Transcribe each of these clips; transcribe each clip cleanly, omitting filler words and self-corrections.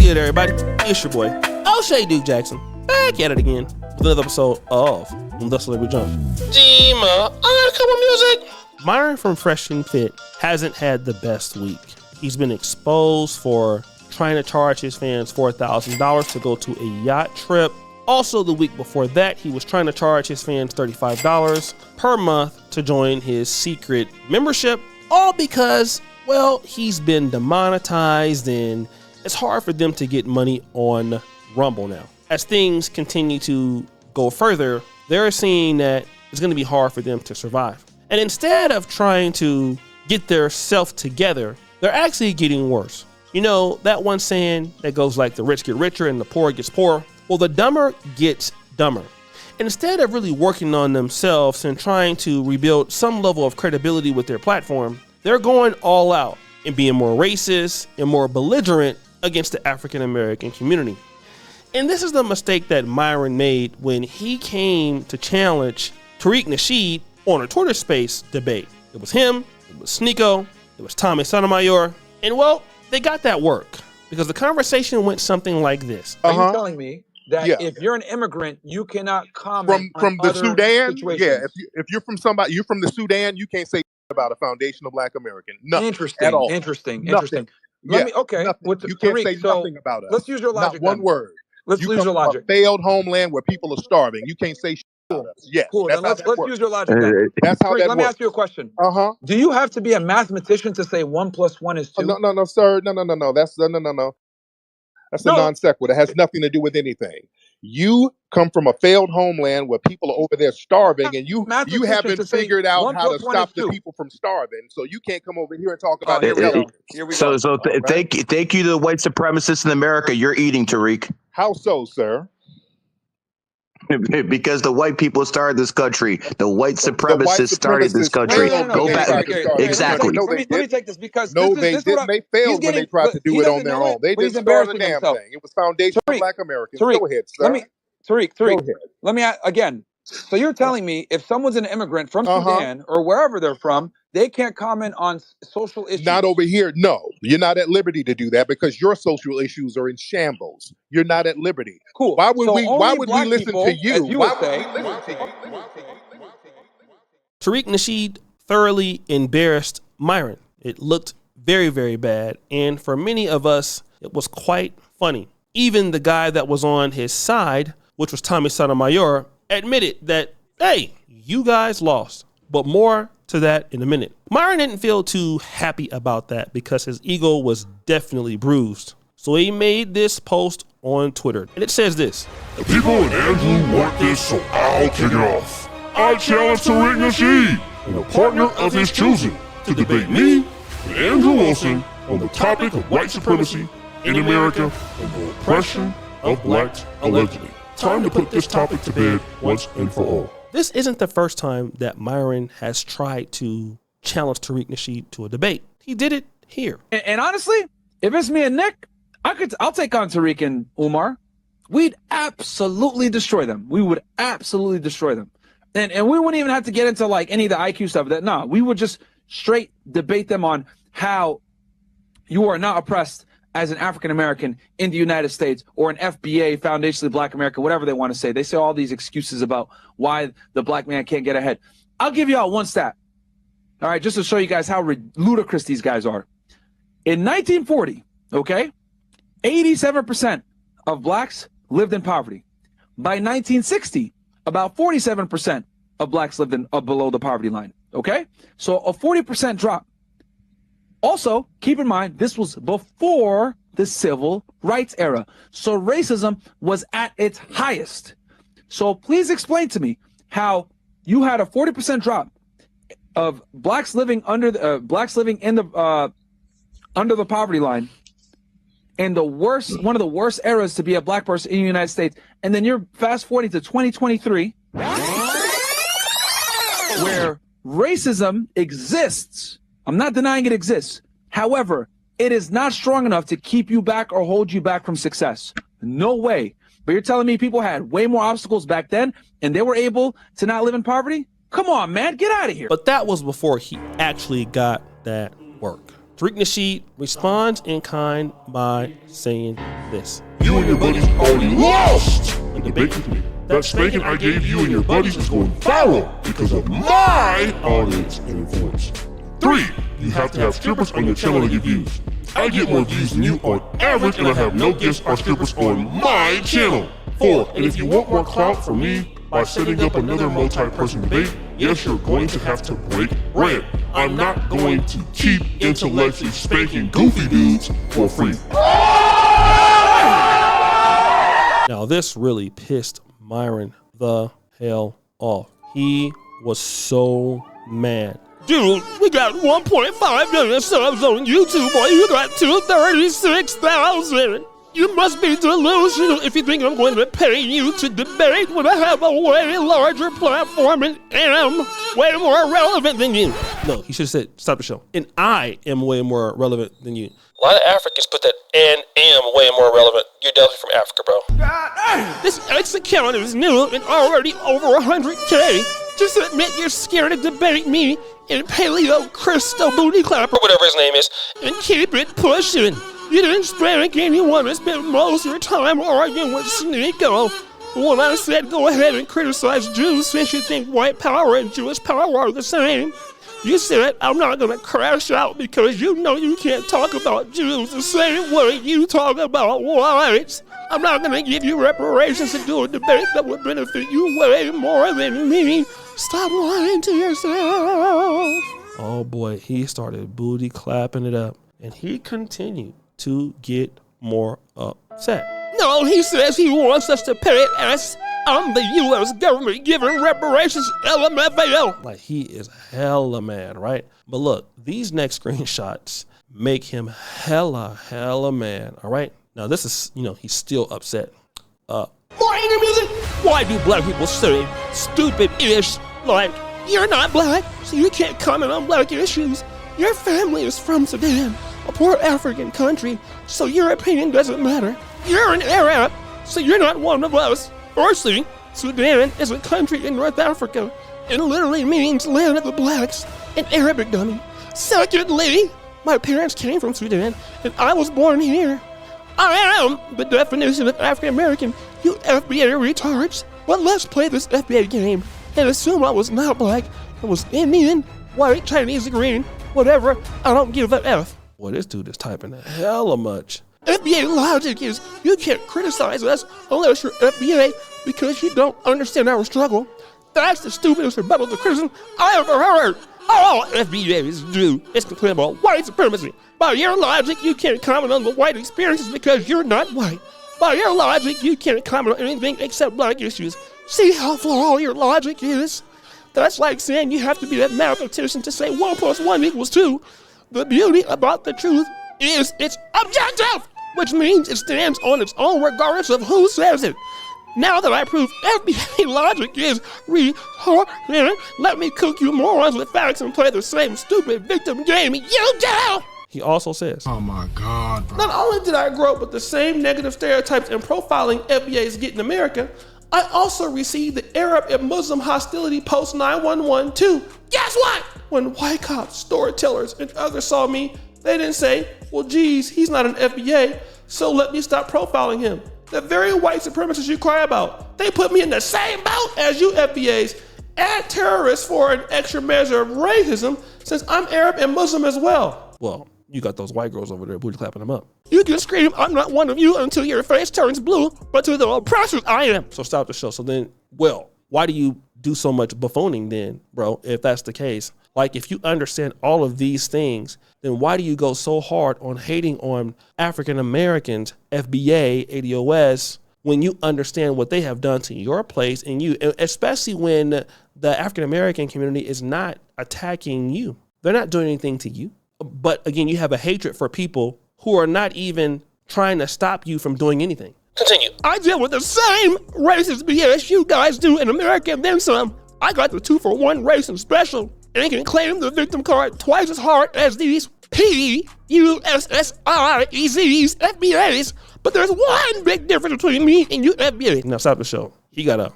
good, everybody? It's your boy, O'Shea Duke Jackson, back at it again with another episode of The Celebrity Jump. Dima, I got a couple music. Myron from Fresh and Fit hasn't had the best week. He's been exposed for trying to charge his fans $4,000 to go to a yacht trip. Also, the week before that, he was trying to charge his fans $35 per month to join his secret membership, all because, well, he's been demonetized and it's hard for them to get money on Rumble now. As things continue to go further, they're seeing that it's going to be hard for them to survive. And instead of trying to get their self together, they're actually getting worse. You know, that one saying that goes like the rich get richer and the poor gets poorer. Well, the dumber gets dumber. Instead of really working on themselves and trying to rebuild some level of credibility with their platform, they're going all out and being more racist and more belligerent against the African American community. And this is the mistake that Myron made when he came to challenge Tariq Nasheed on a Twitter Space debate. It was him, it was Sneeko, it was Sotomayor, and well, they got that work because the conversation went something like this. Are you telling me that if you're an immigrant, you cannot comment from the Sudan? Situations? Yeah, if you're from you're from the Sudan, you can't say about a foundation of Black American. Nothing interesting at all. Interesting. Nothing. Let me you can't say nothing about us. Let's use your logic. Not one word. Let's use your logic. A failed homeland where people are starving. You can't say about us. Yes. Cool. Then let's use your logic. Then. That's how that works. Let me ask you a question. Do you have to be a mathematician to say 1 + 1 is 2? No, sir. No. That's no. That's a non sequitur. It has nothing to do with anything. You come from a failed homeland where people are over there starving, and you haven't figured out how to stop the people from starving. So you can't come over here and talk about it. Here we go. Thank you to the white supremacists in America. You're eating, Tariq. How so, sir? Because the white people started this country. The white supremacists started this country. Go back. Exactly. Let me take this because they didn't. They failed when they tried to do it on their own. They didn't start a damn thing. It was Foundation for Black Americans. Go ahead, sir. Tariq. Let me again. So you're telling me if someone's an immigrant from Sudan or wherever they're from, they can't comment on social issues? Not over here. No, you're not at liberty to do that because your social issues are in shambles. You're not at liberty. Cool. Why would we listen to you? Tariq Nasheed thoroughly embarrassed Myron. It looked very, very bad. And for many of us, it was quite funny. Even the guy that was on his side, which was Sotomayor, admitted that, hey, you guys lost. But more to that in a minute. Myron didn't feel too happy about that because his ego was definitely bruised. So he made this post on Twitter. And it says this. The people in Andrew want this, so I'll kick it off. I challenge Tariq Nasheed and a partner of his choosing to debate me and Andrew Wilson on the topic of white supremacy in America and the oppression of blacks allegedly. Time to put this topic to bed once and for all. This isn't the first time that Myron has tried to challenge Tariq Nasheed to a debate. He did it here. And honestly, if it's me and Nick, I'll take on Tariq and Umar. We'd absolutely destroy them. We would absolutely destroy them. And we wouldn't even have to get into like any of the IQ stuff. We would just straight debate them on how you are not oppressed as an African-American in the United States or an FBA, foundationally Black America, whatever they want to say. They say all these excuses about why the black man can't get ahead. I'll give you all one stat, all right, just to show you guys how ludicrous these guys are. In 1940, 87% of blacks lived in poverty. By 1960, about 47% of blacks lived in below the poverty line, So a 40% drop. Also, keep in mind, this was before the civil rights era. So racism was at its highest. So please explain to me how you had a 40% drop of blacks living under the under the poverty line and one of the worst eras to be a black person in the United States. And then you're fast forwarding to 2023 where racism exists. I'm not denying it exists. However, it is not strong enough to keep you back or hold you back from success. No way. But you're telling me people had way more obstacles back then and they were able to not live in poverty? Come on, man, get out of here. But that was before he actually got that work. Tariq Nasheed responds in kind by saying this. You and your buddies already lost a debate with me. That spanking I gave you and your buddies is going viral because of my audience and influence. 3, you have to have strippers on your channel to get views. I get more views than you on average, and I have no guests or strippers on my channel. 4, and if you want more clout from me by setting up another multi-person debate, yes, you're going to have to break bread. I'm not going to keep intellectually spanking goofy dudes for free. Now, this really pissed Myron the hell off. He was so mad. Dude, we got 1.5 million subs on YouTube, boy. You got 236,000. You must be delusional if you think I'm going to pay you to debate when I have a way larger platform and am way more relevant than you. No, he should have said, stop the show. And I am way more relevant than you. A lot of Africans put that and am way more relevant. You're definitely from Africa, bro. This X account is new and already over 100K. Just admit you're scared to debate me and Paleo Crystal Booty Clapper, whatever his name is, and keep it pushing. You didn't spank anyone and spent most of your time arguing with Sneeko. When I said go ahead and criticize Jews since you think white power and Jewish power are the same, you said I'm not going to crash out because you know you can't talk about Jews the same way you talk about whites. I'm not going to give you reparations to do a debate that would benefit you way more than me. Stop lying to yourself. Oh boy, he started booty clapping it up, and he continued to get more upset. No, he says he wants us to pay it as I'm the U.S. government giving reparations, LMFAO. Like, he is hella mad, right? But look, these next screenshots make him hella mad, all right? Now, this is, he's still upset. More angry music? Why do black people say stupid-ish like, you're not black, so you can't comment on black issues? Your family is from Sudan, a poor African country, so your opinion doesn't matter. You're an Arab, so you're not one of us. Firstly, Sudan is a country in North Africa and literally means land of the blacks in Arabic, dummy. Secondly, my parents came from Sudan and I was born here. I am the definition of African American, you FBA retards. But let's play this FBA game and assume I was not black, I was Indian, white, Chinese, green, whatever, I don't give a F. Boy, this dude is typing hella much. FBA logic is you can't criticize us unless you're FBA because you don't understand our struggle. That's the stupidest rebuttal to criticism I ever heard. All FBAs do is complain about white supremacy. By your logic, you can't comment on the white experiences because you're not white. By your logic, you can't comment on anything except black issues. See how flawed your logic is? That's like saying you have to be a mathematician to say 1 + 1 = 2. The beauty about the truth is it's objective, which means it stands on its own regardless of who says it. Now that I prove FBA logic is retarded, let me cook you morons with facts and play the same stupid victim game you do. He also says, oh my God, bro. Not only did I grow up with the same negative stereotypes and profiling FBAs get in America, I also received the Arab and Muslim hostility post 9/11 too. Guess what? When white cops, storytellers, and others saw me, they didn't say, well, geez, he's not an FBA, so let me stop profiling him. The very white supremacists you cry about, they put me in the same boat as you FBAs and terrorists for an extra measure of racism since I'm Arab and Muslim as well. Well, you got those white girls over there booty clapping them up. You can scream, I'm not one of you until your face turns blue, but to the oppressors, I am. So stop the show. So then, well, why do you do so much buffooning then, bro, if that's the case? Like, if you understand all of these things, then why do you go so hard on hating on African Americans, FBA, ADOS, when you understand what they have done to your place and you, especially when the African American community is not attacking you? They're not doing anything to you. But again, you have a hatred for people who are not even trying to stop you from doing anything. Continue. I deal with the same racist BS you guys do in America and then some. I got the 2-for-1 racist special and can claim the victim card twice as hard as these PUSSIEZs, FBAs. But there's one big difference between me and you FBA. Now stop the show. He got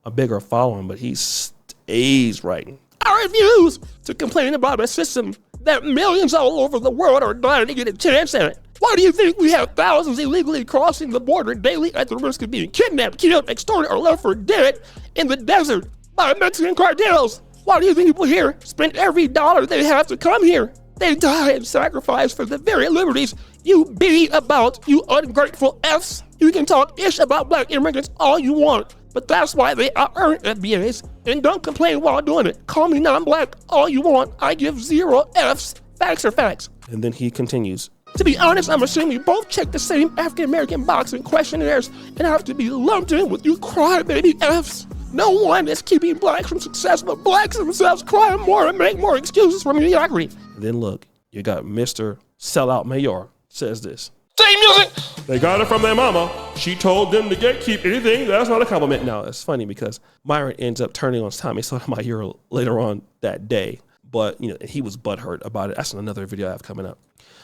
a bigger following, but he stays writing. I refuse to complain about a system that millions all over the world are dying to get a chance at it? Why do you think we have thousands illegally crossing the border daily at the risk of being kidnapped, killed, extorted, or left for dead in the desert by Mexican cartels? Why do you think people here spend every dollar they have to come here? They die and sacrifice for the very liberties you be about, you ungrateful Fs. You can talk ish about black immigrants all you want, but that's why they are earned FBAs. And don't complain while doing it. Call me non-black all you want. I give 0 Fs. Facts are facts. And then he continues. To be honest, I'm assuming you both check the same African-American boxing questionnaires and have to be lumped in with you crybaby Fs. No one is keeping blacks from success, but blacks themselves cry more and make more excuses for mediocrity. And then look, you got Mr. Sellout Mayor says this. Same music! They got it from their mama. She told them to gatekeep anything. That's not a compliment. Now, it's funny because Myron ends up turning on Tommy Sotomayor later on that day. But, you know, he was butthurt about it. That's another video I have coming up.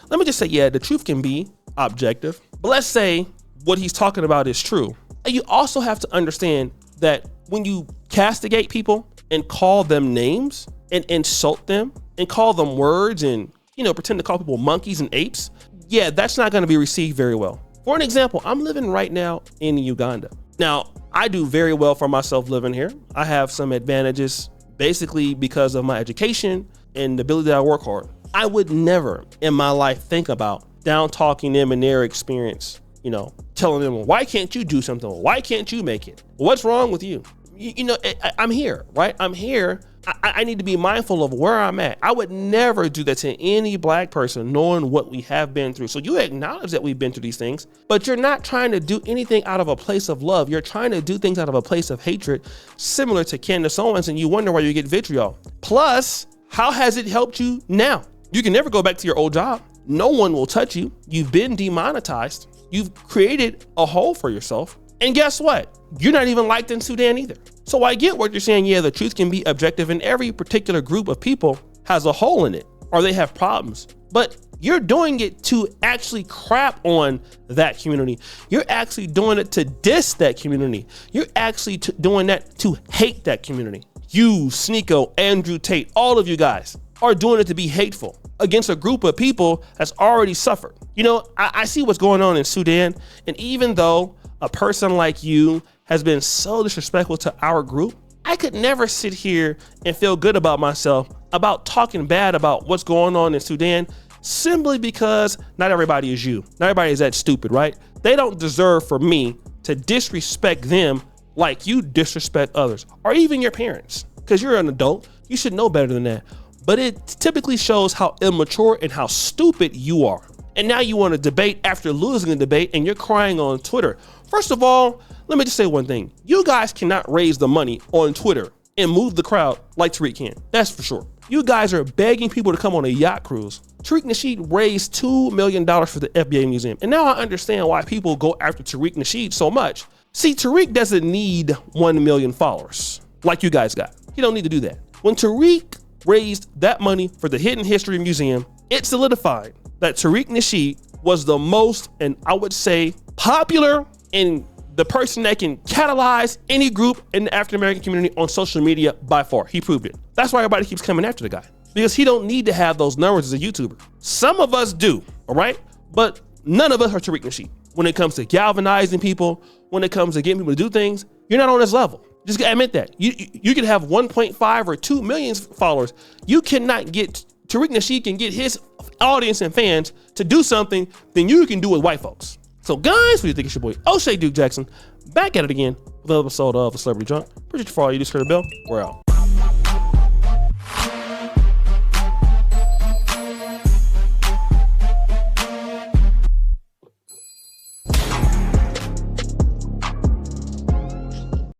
Let me just say, yeah, the truth can be objective. But let's say what he's talking about is true. And you also have to understand that when you castigate people and call them names and insult them and call them words and, you know, pretend to call people monkeys and apes, yeah, that's not going to be received very well. For an example, I'm living right now in Uganda. Now, I do very well for myself living here. I have some advantages basically because of my education and the ability that I work hard. I would never in my life think about down talking them and their experience, you know, telling them, well, why can't you do something? Why can't you make it? What's wrong with you? You know, I'm here, right? I'm here. I need to be mindful of where I'm at. I would never do that to any black person knowing what we have been through. So you acknowledge that we've been through these things, but you're not trying to do anything out of a place of love. You're trying to do things out of a place of hatred, similar to Candace Owens, and you wonder why you get vitriol. Plus, how has it helped you now? You can never go back to your old job. No one will touch you. You've been demonetized. You've created a hole for yourself. And guess what? You're not even liked in Sudan either. So I get what you're saying. Yeah, the truth can be objective and every particular group of people has a hole in it or they have problems, but you're doing it to actually crap on that community. You're actually doing it to diss that community. You're actually doing that to hate that community. You, Sneeko, Andrew Tate, all of you guys are doing it to be hateful against a group of people that's already suffered. You know, I see what's going on in Sudan. And even though a person like you has been so disrespectful to our group, I could never sit here and feel good about myself about talking bad about what's going on in Sudan simply because not everybody is you. Not everybody is that stupid, right? They don't deserve for me to disrespect them like you disrespect others or even your parents, because you're an adult. You should know better than that. But it typically shows how immature and how stupid you are. And now you want to debate after losing a debate and you're crying on Twitter. First of all, let me just say one thing. You guys cannot raise the money on Twitter and move the crowd like Tariq can. That's for sure. You guys are begging people to come on a yacht cruise. Tariq Nasheed raised $2 million for the FBA Museum. And now I understand why people go after Tariq Nasheed so much. See, Tariq doesn't need 1 million followers like you guys got. He don't need to do that. When Tariq raised that money for the Hidden History Museum, it solidified that Tariq Nasheed was the most, and I would say, popular and the person that can catalyze any group in the African-American community on social media by far. He proved it. That's why everybody keeps coming after the guy, because he don't need to have those numbers as a YouTuber. Some of us do, all right? But none of us are Tariq Nasheed. When it comes to galvanizing people, when it comes to getting people to do things, you're not on this level. Just admit that. You can have 1.5 or 2 million followers. You cannot get, Tariq Nasheed can get his audience and fans to do something than you can do with white folks. So guys, what do you think? It's your boy O'Shea Duke Jackson back at it again with another episode of The Celebrity Junk. Appreciate you for all you just heard the bell. We're out.